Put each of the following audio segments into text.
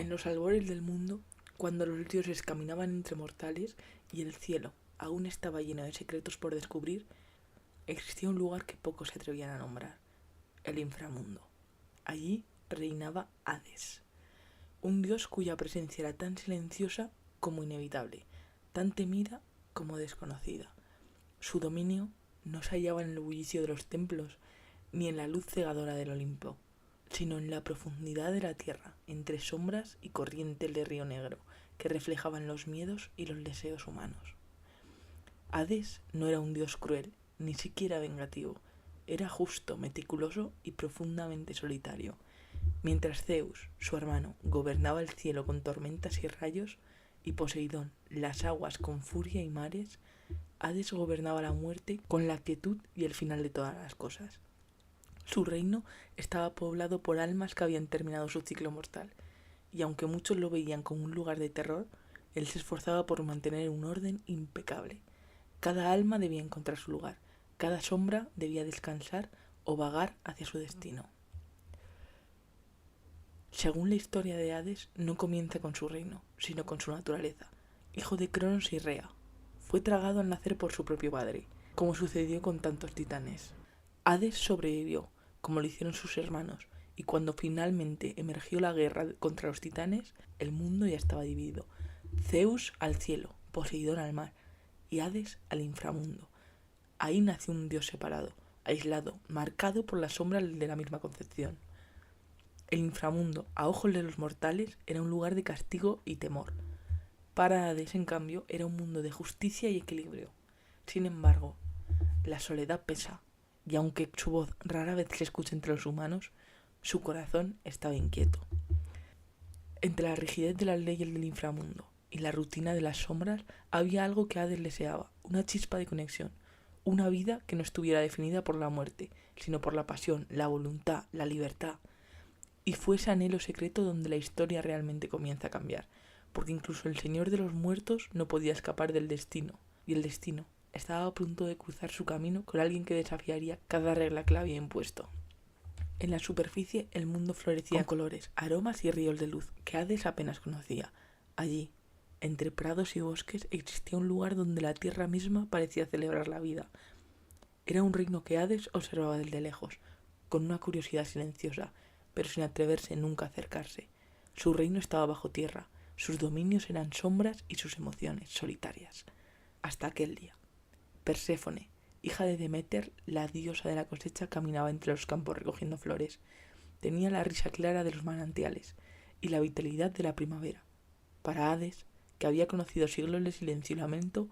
En los albores del mundo, cuando los dioses caminaban entre mortales y el cielo aún estaba lleno de secretos por descubrir, existía un lugar que pocos se atrevían a nombrar, el inframundo. Allí reinaba Hades, un dios cuya presencia era tan silenciosa como inevitable, tan temida como desconocida. Su dominio no se hallaba en el bullicio de los templos ni en la luz cegadora del Olimpo, sino en la profundidad de la tierra, entre sombras y corrientes de río negro que reflejaban los miedos y los deseos humanos. Hades no era un dios cruel, ni siquiera vengativo, era justo, meticuloso y profundamente solitario. Mientras Zeus, su hermano, gobernaba el cielo con tormentas y rayos, y Poseidón las aguas con furia y mares, Hades gobernaba la muerte con la quietud y el final de todas las cosas. Su reino estaba poblado por almas que habían terminado su ciclo mortal, y aunque muchos lo veían como un lugar de terror, él se esforzaba por mantener un orden impecable. Cada alma debía encontrar su lugar, cada sombra debía descansar o vagar hacia su destino. Según la historia de Hades, no comienza con su reino, sino con su naturaleza. Hijo de Cronos y Rea, fue tragado al nacer por su propio padre, como sucedió con tantos titanes. Hades sobrevivió, como lo hicieron sus hermanos, y cuando finalmente emergió la guerra contra los titanes, el mundo ya estaba dividido. Zeus al cielo, Poseidón al mar, y Hades al inframundo. Ahí nació un dios separado, aislado, marcado por las sombras de la misma concepción. El inframundo, a ojos de los mortales, era un lugar de castigo y temor. Para Hades, en cambio, era un mundo de justicia y equilibrio. Sin embargo, la soledad pesa, y aunque su voz rara vez se escucha entre los humanos, su corazón estaba inquieto. Entre la rigidez de las leyes del inframundo y la rutina de las sombras había algo que Hades deseaba, una chispa de conexión, una vida que no estuviera definida por la muerte, sino por la pasión, la voluntad, la libertad. Y fue ese anhelo secreto donde la historia realmente comienza a cambiar, porque incluso el Señor de los Muertos no podía escapar del destino, y el destino estaba a punto de cruzar su camino con alguien que desafiaría cada regla que le había impuesto. En la superficie el mundo florecía con colores, aromas y ríos de luz que Hades apenas conocía. Allí, entre prados y bosques, existía un lugar donde la tierra misma parecía celebrar la vida. Era un reino que Hades observaba desde lejos, con una curiosidad silenciosa, pero sin atreverse nunca a acercarse. Su reino estaba bajo tierra, sus dominios eran sombras y sus emociones solitarias. Hasta aquel día. Perséfone, hija de Deméter, la diosa de la cosecha, caminaba entre los campos recogiendo flores. Tenía la risa clara de los manantiales y la vitalidad de la primavera. Para Hades, que había conocido siglos de silencio y lamento,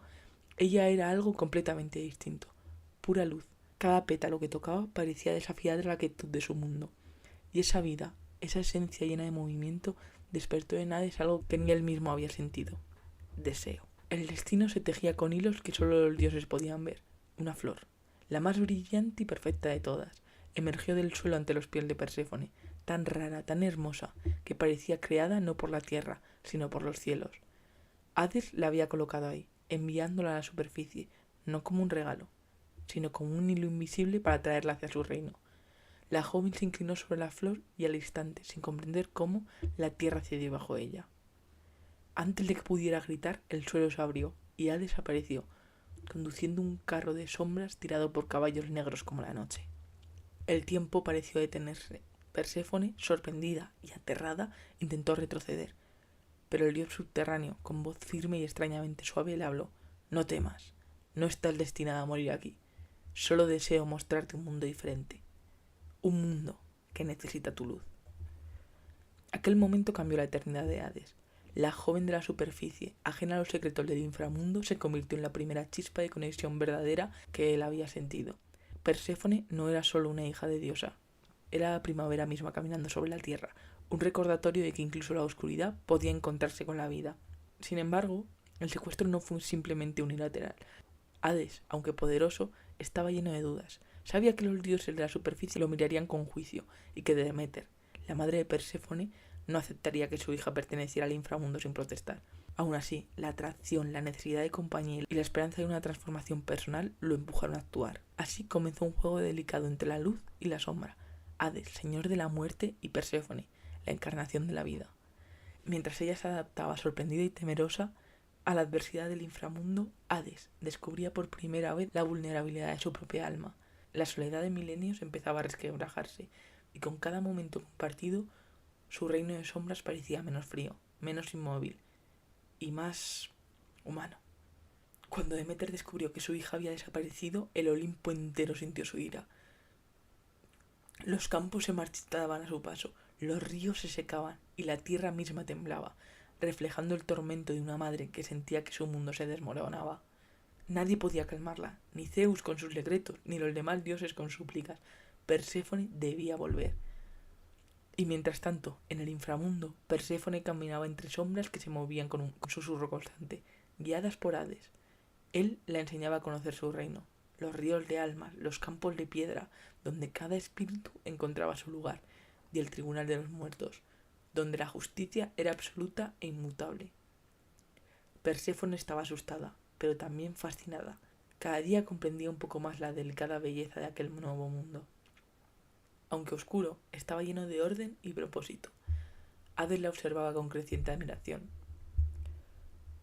ella era algo completamente distinto. Pura luz. Cada pétalo que tocaba parecía desafiar la quietud de su mundo. Y esa vida, esa esencia llena de movimiento, despertó en Hades algo que ni él mismo había sentido: deseo. El destino se tejía con hilos que solo los dioses podían ver. Una flor, la más brillante y perfecta de todas, emergió del suelo ante los pies de Perséfone, tan rara, tan hermosa, que parecía creada no por la tierra, sino por los cielos. Hades la había colocado ahí, enviándola a la superficie, no como un regalo, sino como un hilo invisible para traerla hacia su reino. La joven se inclinó sobre la flor y al instante, sin comprender cómo, la tierra cedió bajo ella. Antes de que pudiera gritar, el suelo se abrió y Hades apareció, conduciendo un carro de sombras tirado por caballos negros como la noche. El tiempo pareció detenerse. Perséfone, sorprendida y aterrada, intentó retroceder, pero el dios subterráneo, con voz firme y extrañamente suave, le habló: «No temas, no estás destinada a morir aquí. Solo deseo mostrarte un mundo diferente. Un mundo que necesita tu luz». Aquel momento cambió la eternidad de Hades. La joven de la superficie, ajena a los secretos del inframundo, se convirtió en la primera chispa de conexión verdadera que él había sentido. Perséfone no era solo una hija de diosa, era la primavera misma caminando sobre la tierra, un recordatorio de que incluso la oscuridad podía encontrarse con la vida. Sin embargo, el secuestro no fue simplemente unilateral. Hades, aunque poderoso, estaba lleno de dudas. Sabía que los dioses de la superficie lo mirarían con juicio y que Deméter, la madre de Perséfone, no aceptaría que su hija perteneciera al inframundo sin protestar. Aún así, la atracción, la necesidad de compañía y la esperanza de una transformación personal lo empujaron a actuar. Así comenzó un juego delicado entre la luz y la sombra. Hades, señor de la muerte, y Perséfone, la encarnación de la vida. Mientras ella se adaptaba sorprendida y temerosa a la adversidad del inframundo, Hades descubría por primera vez la vulnerabilidad de su propia alma. La soledad de milenios empezaba a resquebrajarse, y con cada momento compartido, su reino de sombras parecía menos frío, menos inmóvil y más humano. Cuando Deméter descubrió que su hija había desaparecido, el Olimpo entero sintió su ira. Los campos se marchitaban a su paso, los ríos se secaban y la tierra misma temblaba, reflejando el tormento de una madre que sentía que su mundo se desmoronaba. Nadie podía calmarla, ni Zeus con sus decretos, ni los demás dioses con súplicas. Perséfone debía volver. Y mientras tanto, en el inframundo, Perséfone caminaba entre sombras que se movían con un susurro constante, guiadas por Hades. Él la enseñaba a conocer su reino, los ríos de almas, los campos de piedra, donde cada espíritu encontraba su lugar, y el tribunal de los muertos, donde la justicia era absoluta e inmutable. Perséfone estaba asustada, pero también fascinada. Cada día comprendía un poco más la delicada belleza de aquel nuevo mundo. Aunque oscuro, estaba lleno de orden y propósito. Hades la observaba con creciente admiración.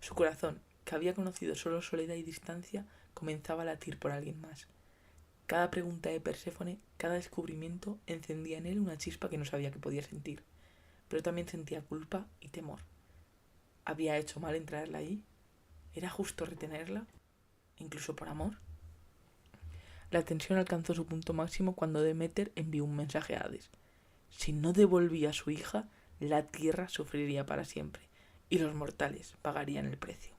Su corazón, que había conocido solo soledad y distancia, comenzaba a latir por alguien más. Cada pregunta de Perséfone, cada descubrimiento, encendía en él una chispa que no sabía que podía sentir, pero también sentía culpa y temor. ¿Había hecho mal en traerla allí? ¿Era justo retenerla? ¿Incluso por amor? La tensión alcanzó su punto máximo cuando Deméter envió un mensaje a Hades. Si no devolvía a su hija, la tierra sufriría para siempre, y los mortales pagarían el precio.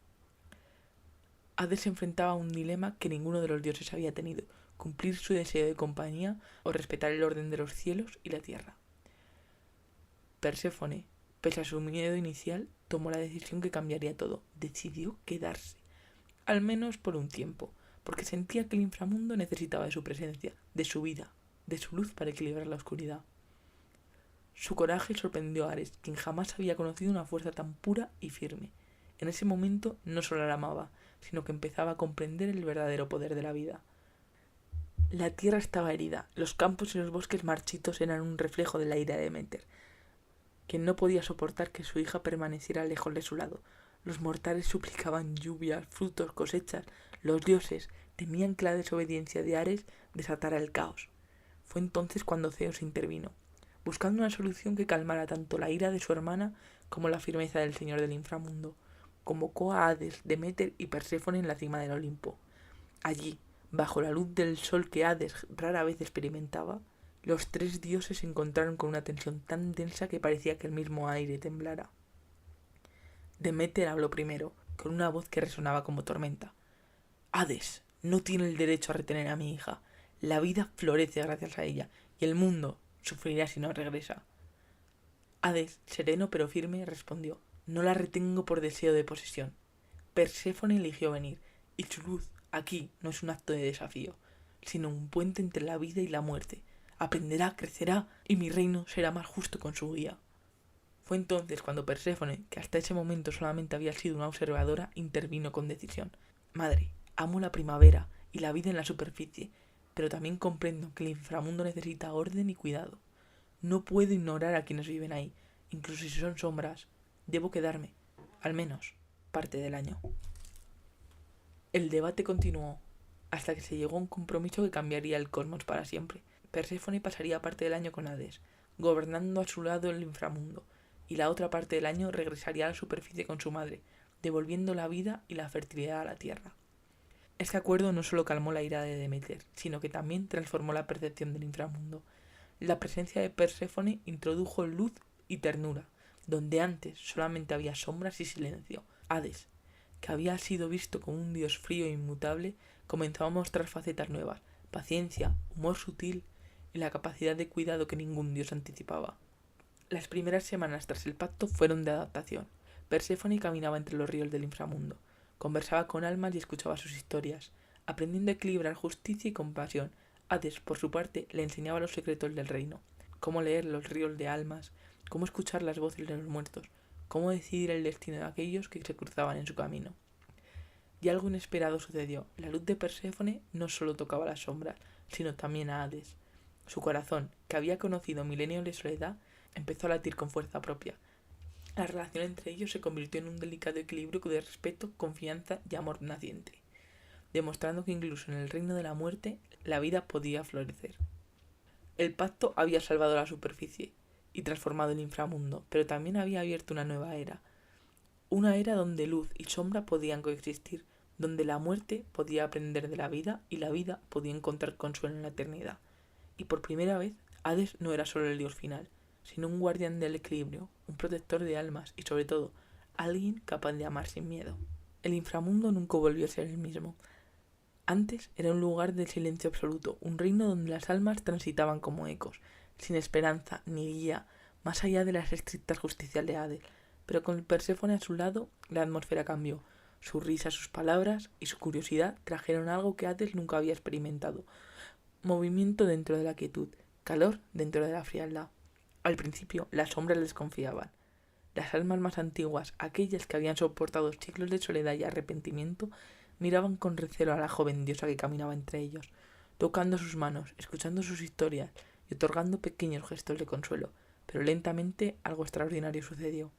Hades se enfrentaba a un dilema que ninguno de los dioses había tenido: cumplir su deseo de compañía o respetar el orden de los cielos y la tierra. Perséfone, pese a su miedo inicial, tomó la decisión que cambiaría todo. Decidió quedarse, al menos por un tiempo, porque sentía que el inframundo necesitaba de su presencia, de su vida, de su luz para equilibrar la oscuridad. Su coraje sorprendió a Ares, quien jamás había conocido una fuerza tan pura y firme. En ese momento no solo la amaba, sino que empezaba a comprender el verdadero poder de la vida. La tierra estaba herida, los campos y los bosques marchitos eran un reflejo de la ira de Deméter, quien no podía soportar que su hija permaneciera lejos de su lado. Los mortales suplicaban lluvias, frutos, cosechas. Los dioses temían que la desobediencia de Ares desatara el caos. Fue entonces cuando Zeus intervino, buscando una solución que calmara tanto la ira de su hermana como la firmeza del señor del inframundo. Convocó a Hades, Deméter y Perséfone en la cima del Olimpo. Allí, bajo la luz del sol que Hades rara vez experimentaba, los tres dioses se encontraron con una tensión tan densa que parecía que el mismo aire temblara. Deméter habló primero, con una voz que resonaba como tormenta. Hades no tiene el derecho a retener a mi hija. La vida florece gracias a ella, y el mundo sufrirá si no regresa. Hades, sereno pero firme, respondió: no la retengo por deseo de posesión. Perséfone eligió venir, y su luz aquí no es un acto de desafío, sino un puente entre la vida y la muerte. Aprenderá, crecerá, y mi reino será más justo con su guía. Fue entonces cuando Perséfone, que hasta ese momento solamente había sido una observadora, intervino con decisión. Madre, amo la primavera y la vida en la superficie, pero también comprendo que el inframundo necesita orden y cuidado. No puedo ignorar a quienes viven ahí, incluso si son sombras. Debo quedarme, al menos, parte del año. El debate continuó, hasta que se llegó a un compromiso que cambiaría el cosmos para siempre. Perséfone pasaría parte del año con Hades, gobernando a su lado el inframundo, y la otra parte del año regresaría a la superficie con su madre, devolviendo la vida y la fertilidad a la tierra. Este acuerdo no solo calmó la ira de Deméter, sino que también transformó la percepción del inframundo. La presencia de Perséfone introdujo luz y ternura, donde antes solamente había sombras y silencio. Hades, que había sido visto como un dios frío e inmutable, comenzó a mostrar facetas nuevas: paciencia, humor sutil y la capacidad de cuidado que ningún dios anticipaba. Las primeras semanas tras el pacto fueron de adaptación. Perséfone caminaba entre los ríos del inframundo, conversaba con almas y escuchaba sus historias, aprendiendo a equilibrar justicia y compasión. Hades, por su parte, le enseñaba los secretos del reino: cómo leer los ríos de almas, cómo escuchar las voces de los muertos, cómo decidir el destino de aquellos que se cruzaban en su camino. Y algo inesperado sucedió. La luz de Perséfone no solo tocaba las sombras, sino también a Hades. Su corazón, que había conocido milenios de soledad, empezó a latir con fuerza propia. La relación entre ellos se convirtió en un delicado equilibrio de respeto, confianza y amor naciente, demostrando que incluso en el reino de la muerte la vida podía florecer. El pacto había salvado la superficie y transformado el inframundo, pero también había abierto una nueva era. Una era donde luz y sombra podían coexistir, donde la muerte podía aprender de la vida y la vida podía encontrar consuelo en la eternidad. Y por primera vez, Hades no era solo el dios final, sino un guardián del equilibrio, un protector de almas y sobre todo, alguien capaz de amar sin miedo. El inframundo nunca volvió a ser el mismo. Antes era un lugar de silencio absoluto, un reino donde las almas transitaban como ecos, sin esperanza ni guía, más allá de las estrictas justicias de Hades. Pero con Perséfone a su lado, la atmósfera cambió. Su risa, sus palabras y su curiosidad trajeron algo que Hades nunca había experimentado. Movimiento dentro de la quietud, calor dentro de la frialdad. Al principio, las sombras desconfiaban. Las almas más antiguas, aquellas que habían soportado siglos de soledad y arrepentimiento, miraban con recelo a la joven diosa que caminaba entre ellos, tocando sus manos, escuchando sus historias y otorgando pequeños gestos de consuelo. Pero lentamente algo extraordinario sucedió.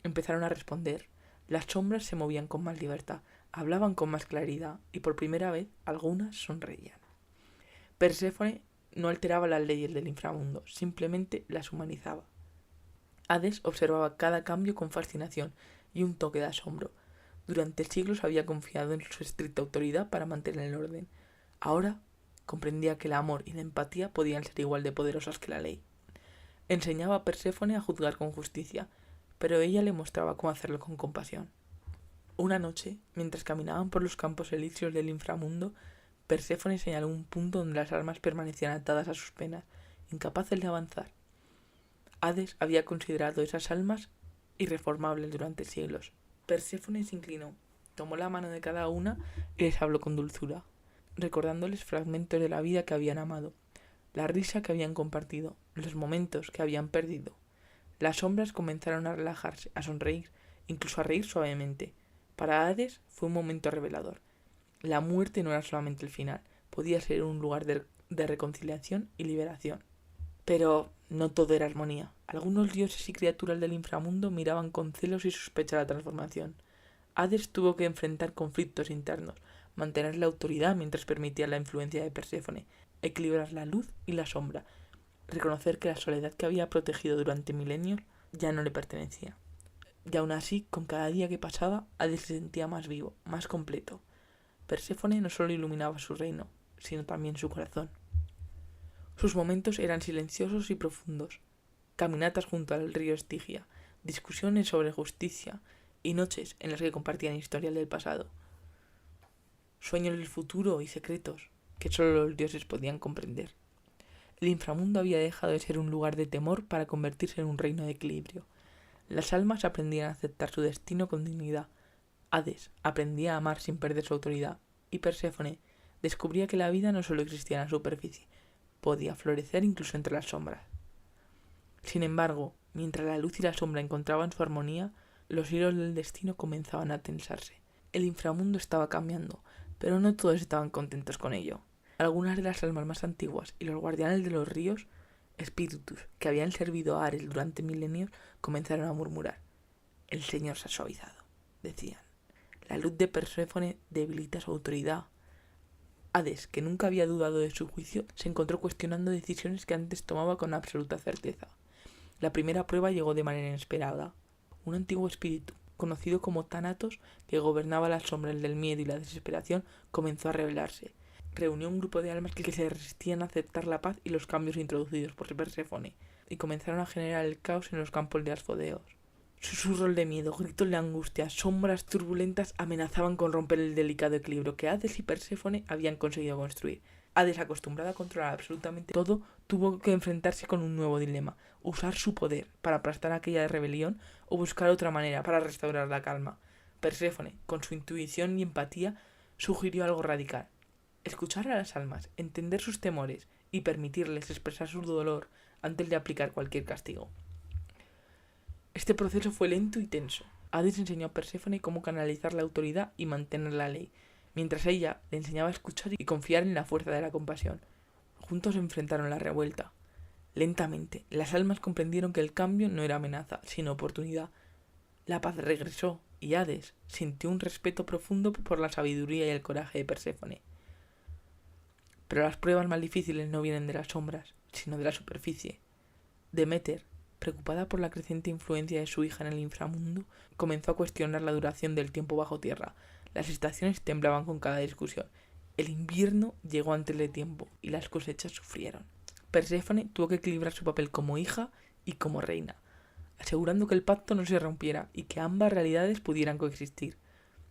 Empezaron a responder. Las sombras se movían con más libertad, hablaban con más claridad y por primera vez algunas sonreían. Perséfone no alteraba las leyes del inframundo, simplemente las humanizaba. Hades observaba cada cambio con fascinación y un toque de asombro. Durante siglos había confiado en su estricta autoridad para mantener el orden. Ahora comprendía que el amor y la empatía podían ser igual de poderosas que la ley. Enseñaba a Perséfone a juzgar con justicia, pero ella le mostraba cómo hacerlo con compasión. Una noche, mientras caminaban por los campos elíseos del inframundo, Perséfone señaló un punto donde las almas permanecían atadas a sus penas, incapaces de avanzar. Hades había considerado esas almas irreformables durante siglos. Perséfone se inclinó, tomó la mano de cada una y les habló con dulzura, recordándoles fragmentos de la vida que habían amado, la risa que habían compartido, los momentos que habían perdido. Las sombras comenzaron a relajarse, a sonreír, incluso a reír suavemente. Para Hades fue un momento revelador. La muerte no era solamente el final, podía ser un lugar de reconciliación y liberación. Pero no todo era armonía. Algunos dioses y criaturas del inframundo miraban con celos y sospecha la transformación. Hades tuvo que enfrentar conflictos internos, mantener la autoridad mientras permitía la influencia de Perséfone, equilibrar la luz y la sombra, reconocer que la soledad que había protegido durante milenios ya no le pertenecía. Y aún así, con cada día que pasaba, Hades se sentía más vivo, más completo. Perséfone no solo iluminaba su reino, sino también su corazón. Sus momentos eran silenciosos y profundos. Caminatas junto al río Estigia, discusiones sobre justicia y noches en las que compartían historias del pasado. Sueños del futuro y secretos que solo los dioses podían comprender. El inframundo había dejado de ser un lugar de temor para convertirse en un reino de equilibrio. Las almas aprendían a aceptar su destino con dignidad. Hades aprendía a amar sin perder su autoridad. Y Perséfone descubría que la vida no solo existía en la superficie, podía florecer incluso entre las sombras. Sin embargo, mientras la luz y la sombra encontraban su armonía, los hilos del destino comenzaban a tensarse. El inframundo estaba cambiando, pero no todos estaban contentos con ello. Algunas de las almas más antiguas y los guardianes de los ríos, espíritus que habían servido a Ares durante milenios, comenzaron a murmurar. El Señor se ha suavizado, decían. La luz de Perséfone debilita su autoridad. Hades, que nunca había dudado de su juicio, se encontró cuestionando decisiones que antes tomaba con absoluta certeza. La primera prueba llegó de manera inesperada. Un antiguo espíritu, conocido como Thanatos, que gobernaba las sombras del miedo y la desesperación, comenzó a rebelarse. Reunió un grupo de almas que se resistían a aceptar la paz y los cambios introducidos por Perséfone, y comenzaron a generar el caos en los campos de Asfodeos. Susurros de miedo, gritos de angustia, sombras turbulentas amenazaban con romper el delicado equilibrio que Hades y Perséfone habían conseguido construir. Hades, acostumbrado a controlar absolutamente todo, tuvo que enfrentarse con un nuevo dilema: usar su poder para aplastar aquella rebelión o buscar otra manera para restaurar la calma. Perséfone, con su intuición y empatía, sugirió algo radical: escuchar a las almas, entender sus temores y permitirles expresar su dolor antes de aplicar cualquier castigo. Este proceso fue lento y tenso. Hades enseñó a Perséfone cómo canalizar la autoridad y mantener la ley, mientras ella le enseñaba a escuchar y confiar en la fuerza de la compasión. Juntos enfrentaron la revuelta. Lentamente, las almas comprendieron que el cambio no era amenaza, sino oportunidad. La paz regresó, y Hades sintió un respeto profundo por la sabiduría y el coraje de Perséfone. Pero las pruebas más difíciles no vienen de las sombras, sino de la superficie. Deméter, preocupada por la creciente influencia de su hija en el inframundo, comenzó a cuestionar la duración del tiempo bajo tierra. Las estaciones temblaban con cada discusión. El invierno llegó antes de tiempo y las cosechas sufrieron. Perséfone tuvo que equilibrar su papel como hija y como reina, asegurando que el pacto no se rompiera y que ambas realidades pudieran coexistir.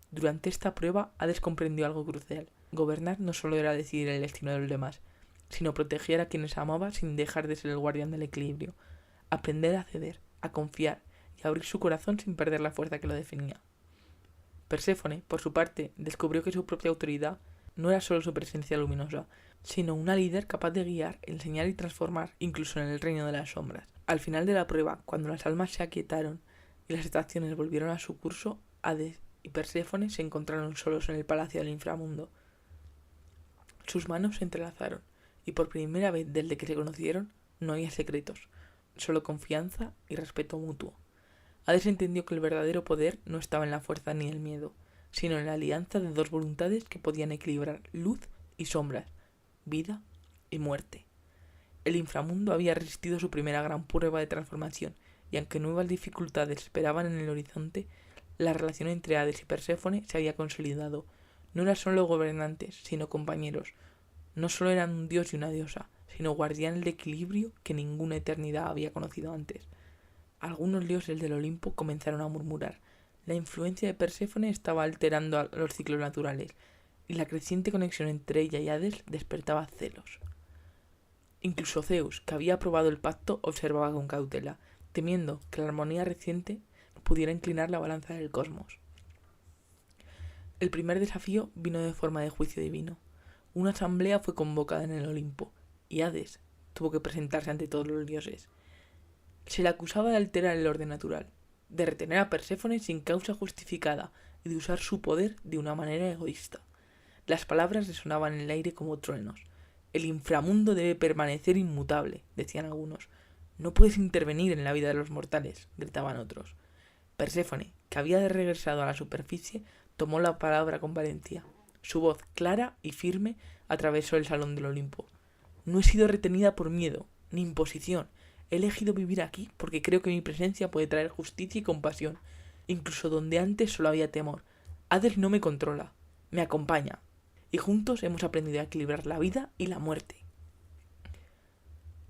Durante esta prueba, Hades comprendió algo crucial. Gobernar no solo era decidir el destino de los demás, sino proteger a quienes amaba sin dejar de ser el guardián del equilibrio. Aprender a ceder, a confiar y a abrir su corazón sin perder la fuerza que lo definía. Perséfone, por su parte, descubrió que su propia autoridad no era solo su presencia luminosa, sino una líder capaz de guiar, enseñar y transformar, incluso en el reino de las sombras. Al final de la prueba, cuando las almas se aquietaron y las estaciones volvieron a su curso, Hades y Perséfone se encontraron solos en el palacio del inframundo. Sus manos se entrelazaron, y por primera vez desde que se conocieron, no había secretos, solo confianza y respeto mutuo. Hades entendió que el verdadero poder no estaba en la fuerza ni el miedo, sino en la alianza de dos voluntades que podían equilibrar luz y sombras, vida y muerte. El inframundo había resistido su primera gran prueba de transformación, y aunque nuevas dificultades esperaban en el horizonte, la relación entre Hades y Perséfone se había consolidado. No eran solo gobernantes, sino compañeros. No solo eran un dios y una diosa, sino guardianes de equilibrio que ninguna eternidad había conocido antes. Algunos dioses del Olimpo comenzaron a murmurar. La influencia de Perséfone estaba alterando los ciclos naturales, y la creciente conexión entre ella y Hades despertaba celos. Incluso Zeus, que había aprobado el pacto, observaba con cautela, temiendo que la armonía reciente pudiera inclinar la balanza del cosmos. El primer desafío vino de forma de juicio divino. Una asamblea fue convocada en el Olimpo, y Hades tuvo que presentarse ante todos los dioses. Se le acusaba de alterar el orden natural, de retener a Perséfone sin causa justificada y de usar su poder de una manera egoísta. Las palabras resonaban en el aire como truenos. El inframundo debe permanecer inmutable, decían algunos. No puedes intervenir en la vida de los mortales, gritaban otros. Perséfone, que había regresado a la superficie, tomó la palabra con valentía. Su voz, clara y firme, atravesó el salón del Olimpo. No he sido retenida por miedo, ni imposición. He elegido vivir aquí porque creo que mi presencia puede traer justicia y compasión, incluso donde antes solo había temor. Hades no me controla, me acompaña, y juntos hemos aprendido a equilibrar la vida y la muerte.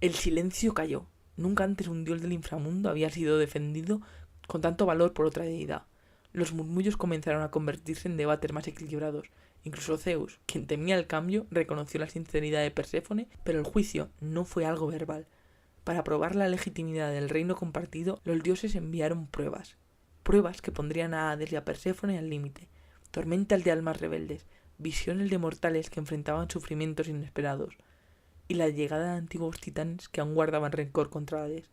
El silencio cayó. Nunca antes un dios del inframundo había sido defendido con tanto valor por otra deidad. Los murmullos comenzaron a convertirse en debates más equilibrados. Incluso Zeus, quien temía el cambio, reconoció la sinceridad de Perséfone, pero el juicio no fue algo verbal. Para probar la legitimidad del reino compartido, los dioses enviaron pruebas. Pruebas que pondrían a Hades y a Perséfone al límite. Tormentas de almas rebeldes, visiones de mortales que enfrentaban sufrimientos inesperados, y la llegada de antiguos titanes que aún guardaban rencor contra Hades.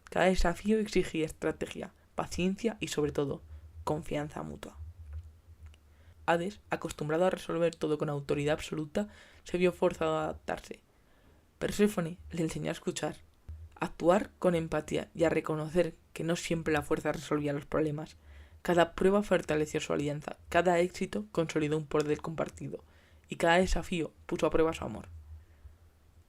Cada desafío exigía estrategia, paciencia y, sobre todo, confianza mutua. Hades, acostumbrado a resolver todo con autoridad absoluta, se vio forzado a adaptarse. Perséfone le enseñó a escuchar, a actuar con empatía y a reconocer que no siempre la fuerza resolvía los problemas. Cada prueba fortaleció su alianza, cada éxito consolidó un poder compartido, y cada desafío puso a prueba su amor.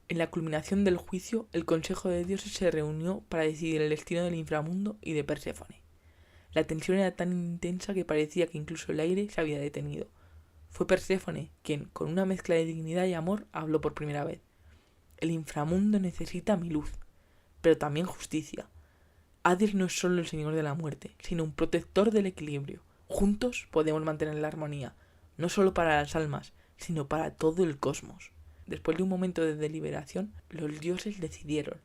En la culminación del juicio, el Consejo de Dioses se reunió para decidir el destino del inframundo y de Perséfone. La tensión era tan intensa que parecía que incluso el aire se había detenido. Fue Perséfone quien, con una mezcla de dignidad y amor, habló por primera vez. El inframundo necesita mi luz, pero también justicia. Hades no es solo el señor de la muerte, sino un protector del equilibrio. Juntos podemos mantener la armonía, no solo para las almas, sino para todo el cosmos. Después de un momento de deliberación, los dioses decidieron.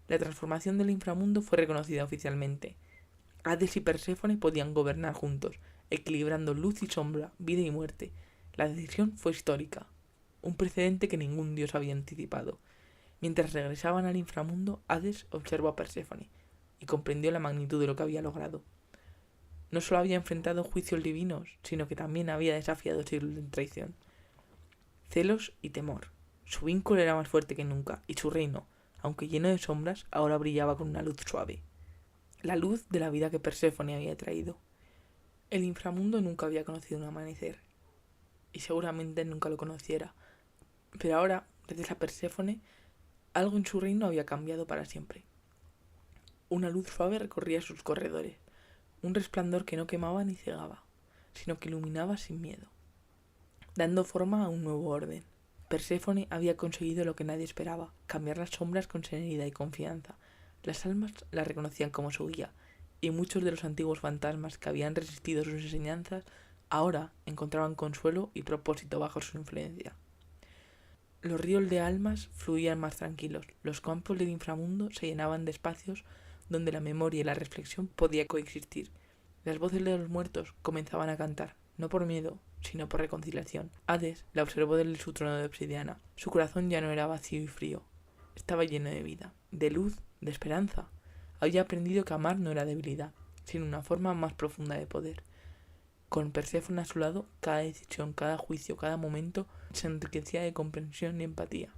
La transformación del inframundo fue reconocida oficialmente. Hades y Perséfone podían gobernar juntos, equilibrando luz y sombra, vida y muerte. La decisión fue histórica, un precedente que ningún dios había anticipado. Mientras regresaban al inframundo, Hades observó a Perséfone y comprendió la magnitud de lo que había logrado. No solo había enfrentado juicios divinos, sino que también había desafiado siglos de traición, celos y temor. Su vínculo era más fuerte que nunca, y su reino, aunque lleno de sombras, ahora brillaba con una luz suave. La luz de la vida que Perséfone había traído. El inframundo nunca había conocido un amanecer, y seguramente nunca lo conociera. Pero ahora, gracias a Perséfone, algo en su reino había cambiado para siempre. Una luz suave recorría sus corredores, un resplandor que no quemaba ni cegaba, sino que iluminaba sin miedo, dando forma a un nuevo orden. Perséfone había conseguido lo que nadie esperaba, cambiar las sombras con serenidad y confianza. Las almas la reconocían como su guía, y muchos de los antiguos fantasmas que habían resistido sus enseñanzas ahora encontraban consuelo y propósito bajo su influencia. Los ríos de almas fluían más tranquilos, los campos del inframundo se llenaban de espacios donde la memoria y la reflexión podían coexistir. Las voces de los muertos comenzaban a cantar, no por miedo, sino por reconciliación. Hades la observó desde su trono de obsidiana. Su corazón ya no era vacío y frío, estaba lleno de vida, de luz, de esperanza. Había aprendido que amar no era debilidad, sino una forma más profunda de poder. Con Perséfone a su lado, cada decisión, cada juicio, cada momento se enriquecía de comprensión y empatía.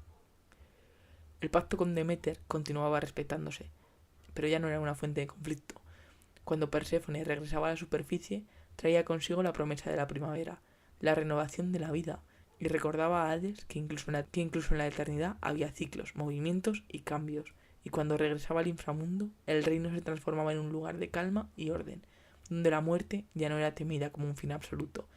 El pacto con Deméter continuaba respetándose, pero ya no era una fuente de conflicto. Cuando Perséfone regresaba a la superficie, traía consigo la promesa de la primavera, la renovación de la vida, y recordaba a Hades que incluso en la eternidad había ciclos, movimientos y cambios, y cuando regresaba al inframundo, el reino se transformaba en un lugar de calma y orden, donde la muerte ya no era temida como un fin absoluto,